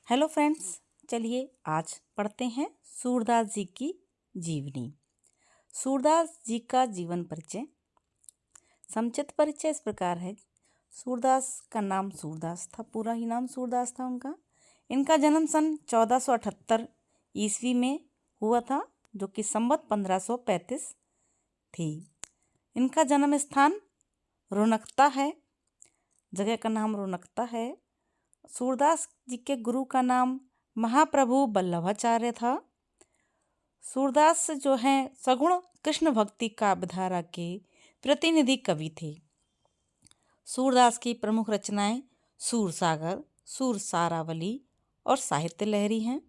Hello friends, चलिए आज पढ़ते हैं सूरदास जी की जीवनी। सूरदास जी का जीवन परिचय। संक्षिप्त परिचय इस प्रकार है। सूरदास का नाम सूरदास था, पूरा ही नाम सूरदास था उनका। इनका जन्म सन 1478 ईस्वी में हुआ था, जो कि संवत 1535 थी। इनका जन्म स्थान रोनकता है, जगह का नाम रोनकता है। सूरदास जी के गुरु का नाम महाप्रभु वल्लभाचार्य था। सूरदास जो हैं सगुण कृष्ण भक्ति काव्यधारा के प्रतिनिधि कवि थे। सूरदास की प्रमुख रचनाएं सूरसागर, सूरसारावली और साहित्य लहरी हैं।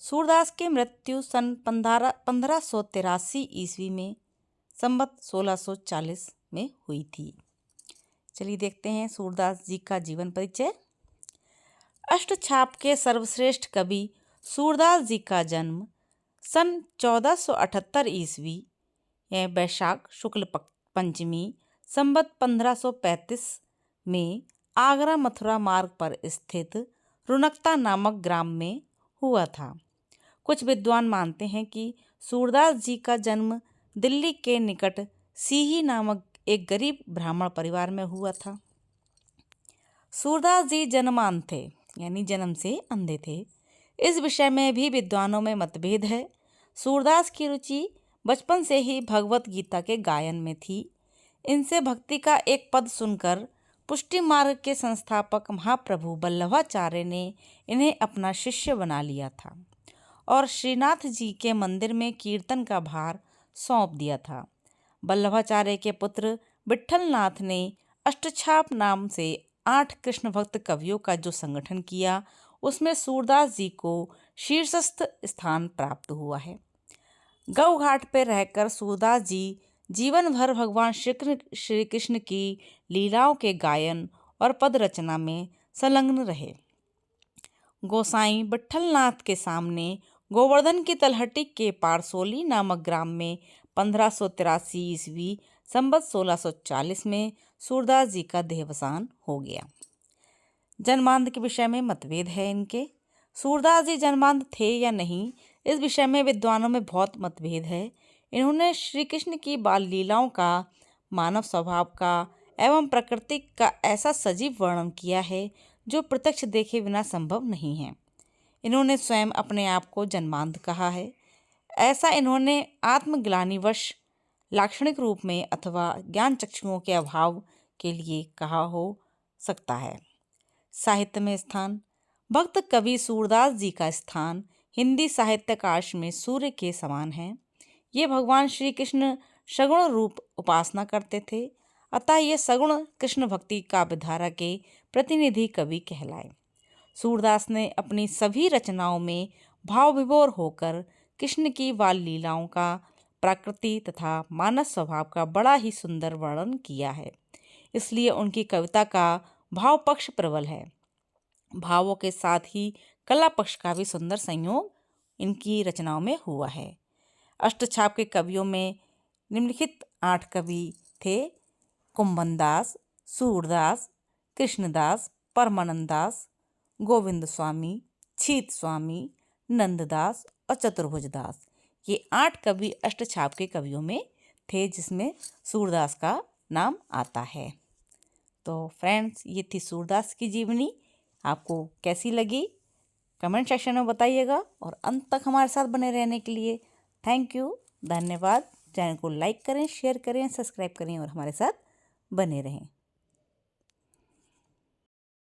सूरदास की मृत्यु सन 1583 ईस्वी में संवत 1640 में हुई थी। चलिए देखते हैं सूरदास जी का जीवन परिचय। अष्टछाप के सर्वश्रेष्ठ कवि सूरदास जी का जन्म सन 1478 ईस्वी वैशाख शुक्ल पंचमी संवत 1535 में आगरा मथुरा मार्ग पर स्थित रुनकता नामक ग्राम में हुआ था। कुछ विद्वान मानते हैं कि सूरदास जी का जन्म दिल्ली के निकट सीही नामक एक गरीब ब्राह्मण परिवार में हुआ था। सूरदास जी जन्मांध थे, यानी जन्म से अंधे थे। इस विषय में भी विद्वानों में मतभेद है। सूरदास की रुचि बचपन से ही भगवत गीता के गायन में थी। इनसे भक्ति का एक पद सुनकर पुष्टि मार्ग के संस्थापक महाप्रभु वल्लभाचार्य ने इन्हें अपना शिष्य बना लिया था और श्रीनाथ जी के मंदिर में कीर्तन का भार सौंप दिया था। वल्लभाचार्य के पुत्र विट्ठलनाथ ने अष्टछाप नाम से 8 कृष्ण भक्त कवियों का जो संगठन किया, उसमें सूरदास जी को शीर्षस्थ स्थान प्राप्त हुआ है। गौ घाट पर रहकर सूरदास जी जीवन भर भगवान श्री कृष्ण की लीलाओं के गायन और पद रचना में संलग्न रहे। गोसाई विट्ठलनाथ के सामने गोवर्धन की तलहटी के पारसोली नामक ग्राम में 1583 ईस्वी संवत 1640 में सूरदास जी का देहावसान हो गया। जन्मांध के विषय में मतभेद है इनके। सूरदास जी जन्मांध थे या नहीं, इस विषय में विद्वानों में बहुत मतभेद है। इन्होंने श्री कृष्ण की बाल लीलाओं का, मानव स्वभाव का एवं प्रकृति का ऐसा सजीव वर्णन किया है जो प्रत्यक्ष देखे बिना संभव नहीं है। इन्होंने स्वयं अपने आप को जन्मांध कहा है। ऐसा इन्होंने आत्मग्लानिवश लाक्षणिक रूप में अथवा ज्ञान चक्षुओं के अभाव के लिए कहा हो सकता है। साहित्य में स्थान। भक्त कवि सूरदास जी का स्थान हिंदी साहित्यकाश में सूर्य के समान है। ये भगवान श्री कृष्ण सगुण रूप उपासना करते थे, अतः ये सगुण कृष्ण भक्ति काव्यधारा के प्रतिनिधि कवि कहलाए। सूरदास ने अपनी सभी रचनाओं में भाव विभोर होकर कृष्ण की बाल लीलाओं का, प्रकृति तथा मानव स्वभाव का बड़ा ही सुंदर वर्णन किया है। इसलिए उनकी कविता का भाव पक्ष प्रबल है। भावों के साथ ही कला पक्ष का भी सुंदर संयोग इनकी रचनाओं में हुआ है। अष्टछाप के कवियों में निम्नलिखित 8 कवि थे: कुंभनदास, सूरदास, कृष्णदास, परमानंद दास, गोविंद स्वामी, छीत स्वामी, नंददास और चतुर्भुज दास। ये 8 कवि अष्टछाप के कवियों में थे, जिसमें सूरदास का नाम आता है। तो फ्रेंड्स, ये थी सूरदास की जीवनी। आपको कैसी लगी कमेंट सेक्शन में बताइएगा और अंत तक हमारे साथ बने रहने के लिए थैंक यू, धन्यवाद। चैनल को लाइक करें, शेयर करें, सब्सक्राइब करें और हमारे साथ बने रहें।